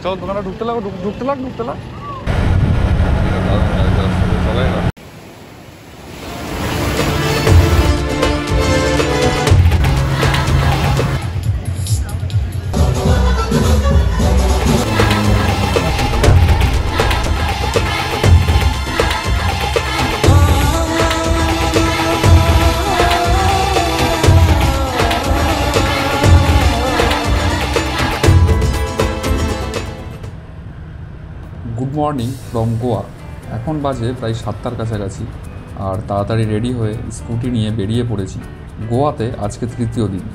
চলো দোকানে ঢুকতে লাগো, ঢুকতে লাগ। Good morning from Goa. এখন বাজে প্রায় 7টার কাছাকাছি, আর তাড়াতাড়ি রেডি হয়ে স্কুটি নিয়ে বেরিয়ে পড়েছি। গোয়াতে আজকে তৃতীয় দিন।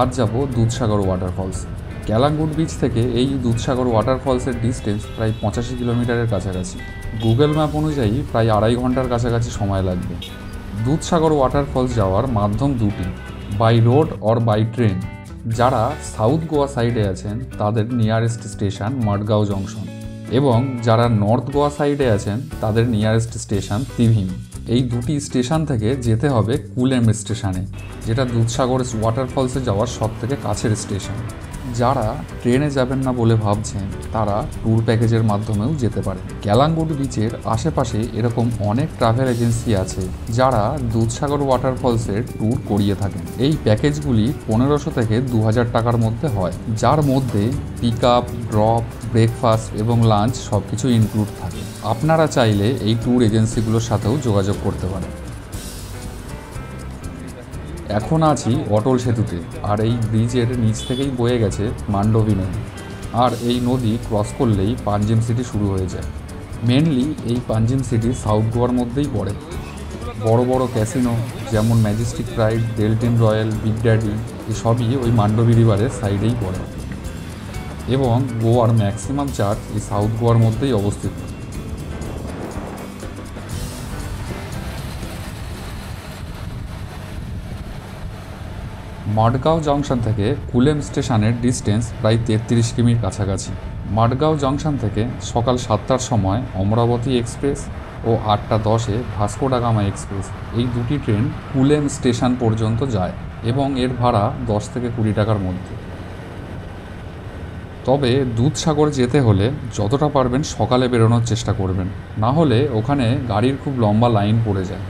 আজ যাব দুধসাগর ওয়াটারফলস। ক্যালাঙ্গুট বিচ থেকে এই দুধসাগর ওয়াটারফলসের ডিস্টেন্স প্রায় 85 কিলোমিটারের কাছাকাছি। গুগল ম্যাপ অনুযায়ী প্রায় 2.5 ঘন্টার কাছাকাছি সময় লাগবে। দুধসাগর ওয়াটারফলস যাওয়ার মাধ্যম দুটি, by road or by train. যারা সাউথ গোয়া সাইডে আছেন তাদের নিয়ারেস্ট স্টেশন মডগাঁও জংশন, এবং যারা নর্থ গোয়া সাইডে আছেন তাদের নিয়ারেস্ট স্টেশন তিভিম। এই দুটি স্টেশন থেকে যেতে হবে কুলেম স্টেশনে, যেটা দুধসাগর ওয়াটারফলসে যাওয়ার সবথেকে কাছের স্টেশন। যারা ট্রেনে যাবেন না বলে ভাবছেন তারা ট্যুর প্যাকেজের মাধ্যমেও যেতে পারেন। ক্যালাঙ্গুট বিচের আশেপাশে এরকম অনেক ট্রাভেল এজেন্সি আছে যারা দুধসাগর ওয়াটারফলসের ট্যুর করিয়ে থাকেন। এই প্যাকেজগুলি 1500 থেকে 2000 টাকার মধ্যে হয়, যার মধ্যে পিক আপ, ড্রপ, ব্রেকফাস্ট এবং লাঞ্চ সব কিছু ইনক্লুড থাকে। আপনারা চাইলে এই ট্যুর এজেন্সিগুলোর সাথেও যোগাযোগ করতে পারেন। এখন আছি অটল সেতুতে, আর এই ব্রিজের নিচ থেকেই বয়ে গেছে মান্ডবী নদী। আর এই নদী ক্রস করলেই পাঞ্জিম সিটি শুরু হয়ে যায়। মেনলি এই পাঞ্জিম সিটি সাউথ গোয়ার মধ্যেই পড়ে। বড় বড় ক্যাসিনো যেমন Majestic Pride, Deltin Royal, Big Daddy এসবই ওই মান্ডবী রিভারের সাইডেই পড়ে, এবং গোয়ার ম্যাক্সিমাম চার্চ এই সাউথ গোয়ার মধ্যেই অবস্থিত। মডগাঁও জংশন থেকে কুলেম স্টেশনের ডিস্টেন্স প্রায় 33 কিমির কাছাকাছি। মডগাঁও জংশন থেকে সকাল 7টার সময় অমরাবতী এক্সপ্রেস ও 8টা10-এ ভাস্কো ডা গামা এক্সপ্রেস, এই দুটি ট্রেন কুলেম স্টেশন পর্যন্ত যায়, এবং এর ভাড়া 10 থেকে 20 টাকার মধ্যে। তবে দুধসাগর যেতে হলে যতটা পারবেন সকালে বেরোনোর চেষ্টা করবেন, না হলে ওখানে গাড়ির খুব লম্বা লাইন পড়ে যায়।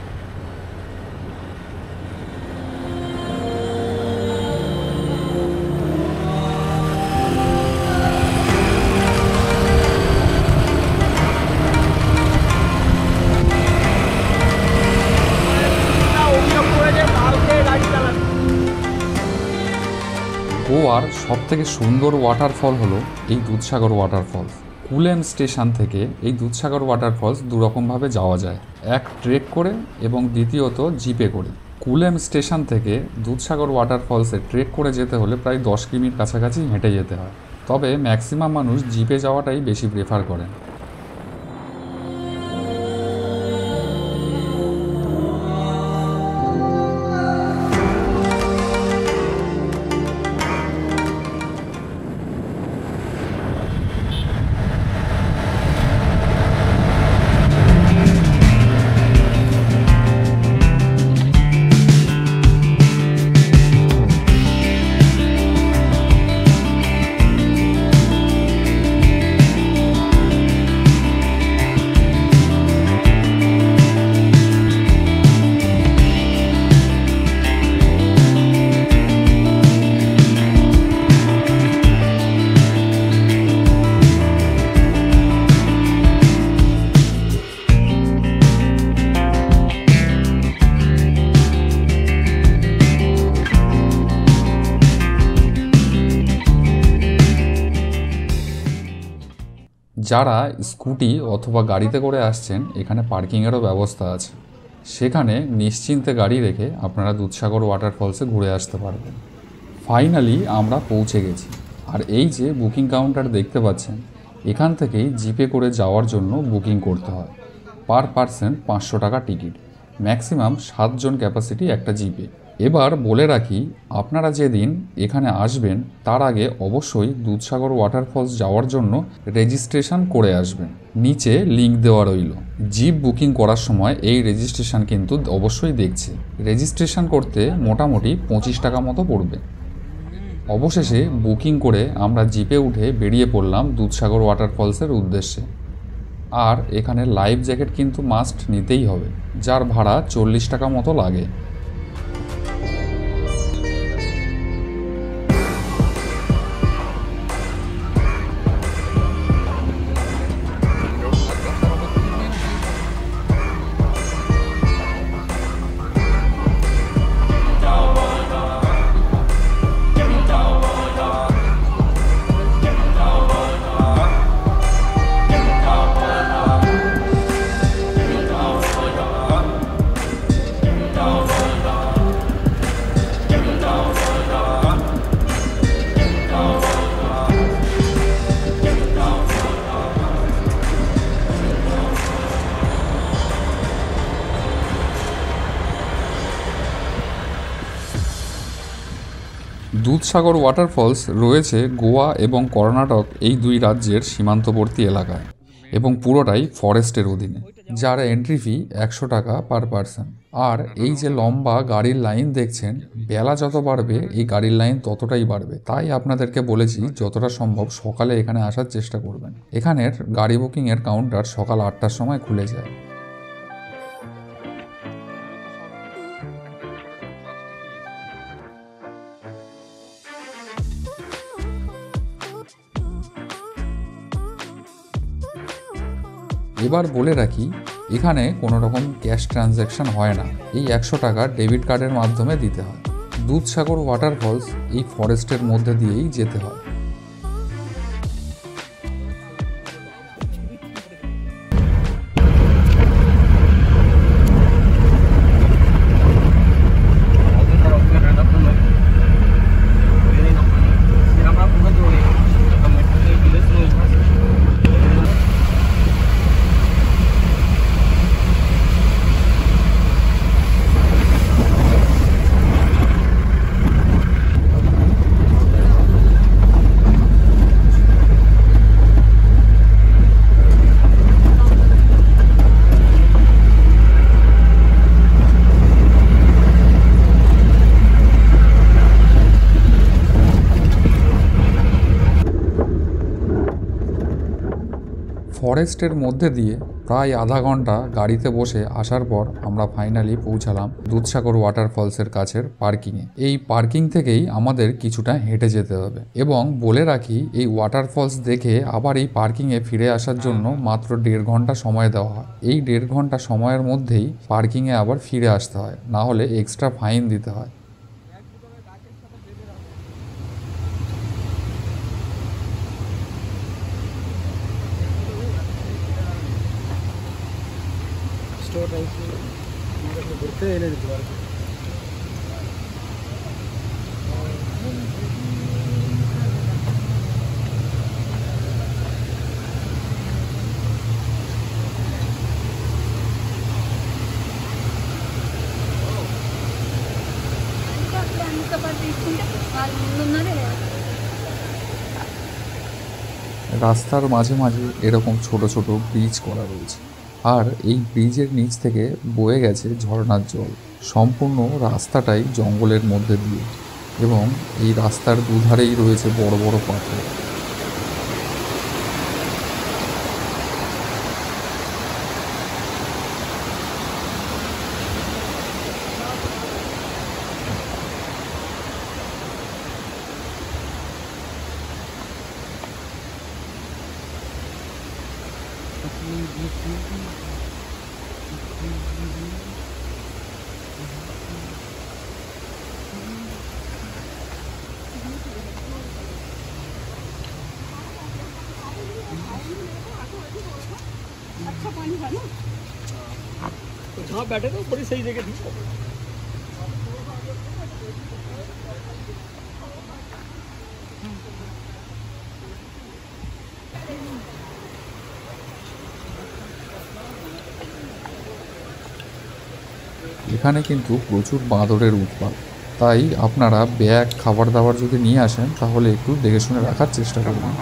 গোয়ার সবথেকে সুন্দর ওয়াটারফল হলো এই দুধসাগর ওয়াটারফলস। কুলেম স্টেশন থেকে এই দুধসাগর ওয়াটারফলস দুরকমভাবে যাওয়া যায়, এক ট্রেক করে এবং দ্বিতীয়ত জিপে করে। কুলেম স্টেশন থেকে দুধসাগর ওয়াটারফলসে ট্রেক করে যেতে হলে প্রায় 10 কিমির কাছাকাছি হেঁটে যেতে হয়, তবে ম্যাক্সিমাম মানুষ জিপে যাওয়াটাই বেশি প্রেফার করেন। যারা স্কুটি অথবা গাড়িতে করে আসছেন, এখানে পার্কিংয়েরও ব্যবস্থা আছে। সেখানে নিশ্চিন্তে গাড়ি রেখে আপনারা দুধসাগর ওয়াটারফলসে ঘুরে আসতে পারবেন। ফাইনালি আমরা পৌঁছে গেছি, আর এই যে বুকিং কাউন্টার দেখতে পাচ্ছেন, এখান থেকেই জিপে করে যাওয়ার জন্য বুকিং করতে হয়। পার পারসন 500 টাকা টিকিট, ম্যাক্সিমাম 7 জন ক্যাপাসিটি একটা জিপে। এবার বলে রাখি, আপনারা যেদিন এখানে আসবেন তার আগে অবশ্যই দুধসাগর ওয়াটারফলস যাওয়ার জন্য রেজিস্ট্রেশন করে আসবেন। নিচে লিঙ্ক দেওয়া রইল। জিপ বুকিং করার সময় এই রেজিস্ট্রেশন কিন্তু অবশ্যই দেখছে। রেজিস্ট্রেশন করতে মোটামুটি 25 টাকা মতো পড়বে। অবশেষে বুকিং করে আমরা জিপে উঠে বেরিয়ে পড়লাম দুধসাগর ওয়াটারফলসের উদ্দেশ্যে। আর এখানে লাইফ জ্যাকেট কিন্তু মাস্ট নিতেই হবে, যার ভাড়া 40 টাকা মতো লাগে। দুধসাগর ওয়াটারফলস রয়েছে গোয়া এবং কর্ণাটক এই দুই রাজ্যের সীমান্তবর্তী এলাকায় এবং পুরোটাই ফরেস্টের অধীনে, যার এন্ট্রি ফি 100 টাকা পার পারসন। আর এই যে লম্বা গাড়ির লাইন দেখছেন, বেলা যত বাড়বে এই গাড়ির লাইন ততটাই বাড়বে। তাই আপনাদেরকে বলেছি যতটা সম্ভব সকালে এখানে আসার চেষ্টা করবেন। এখানের গাড়ি বুকিংয়ের কাউন্টার সকাল 8টার সময় খুলে যায়। এবার বলে রাখি, এখানে কোনো রকম ক্যাশ ট্রানজ্যাকশন হয় না, এই 100 টাকা ডেবিট কার্ডের মাধ্যমে দিতে হয়। দুধসাগর ওয়াটারফলস এই ফরেস্টের মধ্যে দিয়েই যেতে হয়। ফরেস্টের মধ্যে দিয়ে প্রায় আধা ঘন্টা গাড়িতে বসে আসার পর আমরা ফাইনালি পৌঁছালাম দুধসাগর ওয়াটারফলসের কাছের পার্কিংয়ে। এই পার্কিং থেকেই আমাদের কিছুটা হেঁটে যেতে হবে এবং বলে রাখি, এই ওয়াটারফলস দেখে আবার এই পার্কিংয়ে ফিরে আসার জন্য মাত্র 1.5 ঘন্টা সময় দেওয়া হয়। এই 1.5 ঘন্টা সময়ের মধ্যেই পার্কিংয়ে আবার ফিরে আসতে হয়, না হলে এক্সট্রা ফাইন দিতে হয়। ঘুরতে এনে দিতে পারবে। রাস্তার মাঝে মাঝে এরকম ছোট ছোট ব্রিজ করা রয়েছে, আর এই ব্রিজের নিচ থেকে বয়ে গেছে ঝর্ণার জল। সম্পূর্ণ রাস্তাটাই জঙ্গলের মধ্যে দিয়ে এবং এই রাস্তার দুধারেই রয়েছে বড় বড় পাথর। अच्छा पानी था ना, तो जहाँ बैठे थे वो बड़ी सही जगह थी। এখানে কিন্তু প্রচুর বাঁদরের উৎপাত, তাই আপনারা ব্যাগ খাবার দাবার যদি নিয়ে আসেন তাহলে একটু দেখে শুনে রাখার চেষ্টা করবেন।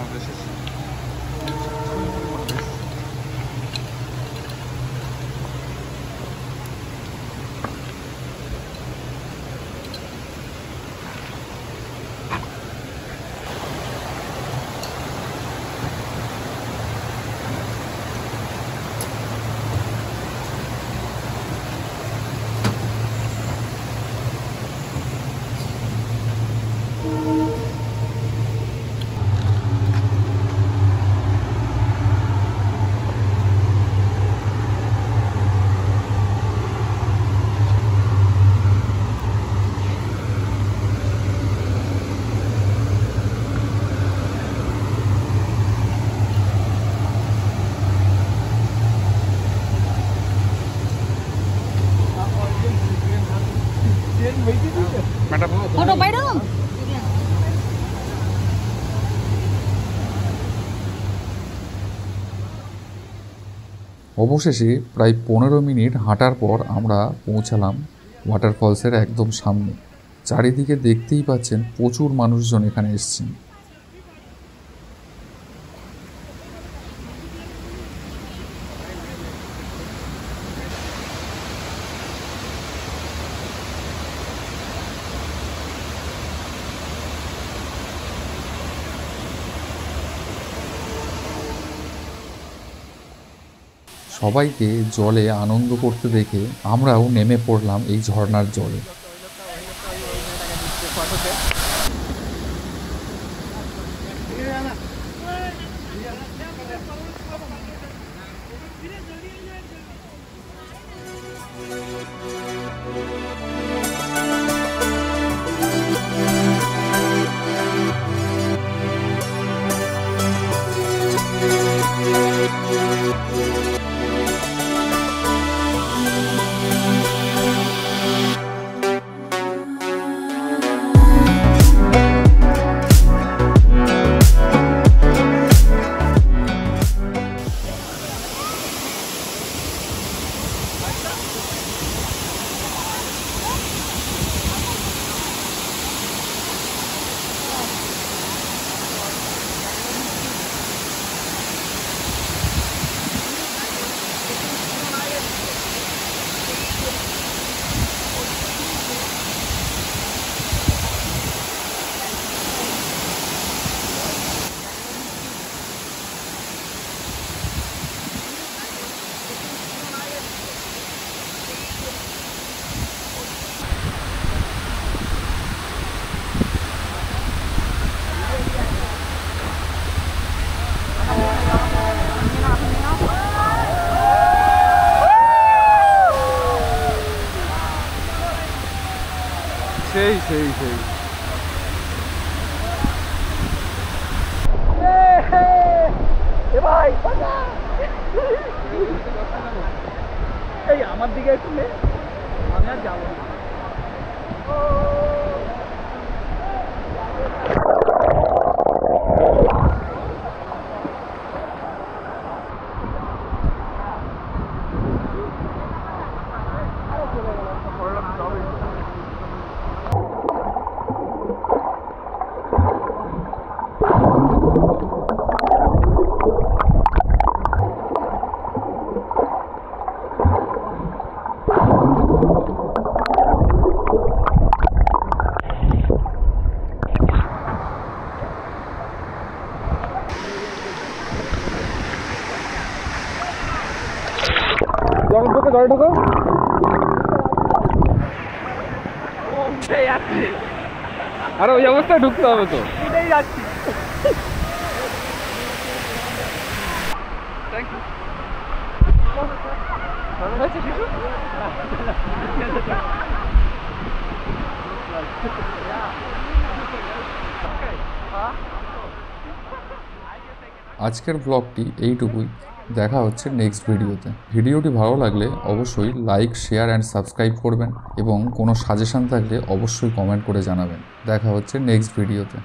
ফটো বাইরে অবশেষে প্রায় 15 মিনিট হাঁটার পর আমরা পৌঁছালাম ওয়াটারফলসের একদম সামনে। চারিদিকে দেখতেই পাচ্ছেন প্রচুর মানুষজন এখানে এসেছেন। সবাইকে জলে আনন্দ করতে দেখে আমরাও নেমে পড়লাম এই ঝর্ণার জলে। সেই সেই সেই ভাই এই আমার দিকে একটু নে, আমি আর যাবো না। জল ঢোকো আরে ওই অবস্থায় ঢুকতে হবে তো, এটাই যাচ্ছি। আজকের ব্লগটি এইটুকুই। দেখা হচ্ছে নেক্সট ভিডিওতে। ভিডিওটি ভালো লাগলে অবশ্যই লাইক, শেয়ার অ্যান্ড সাবস্ক্রাইব করবেন এবং কোনো সাজেশন থাকলে অবশ্যই কমেন্ট করে জানাবেন। দেখা হচ্ছে নেক্সট ভিডিওতে।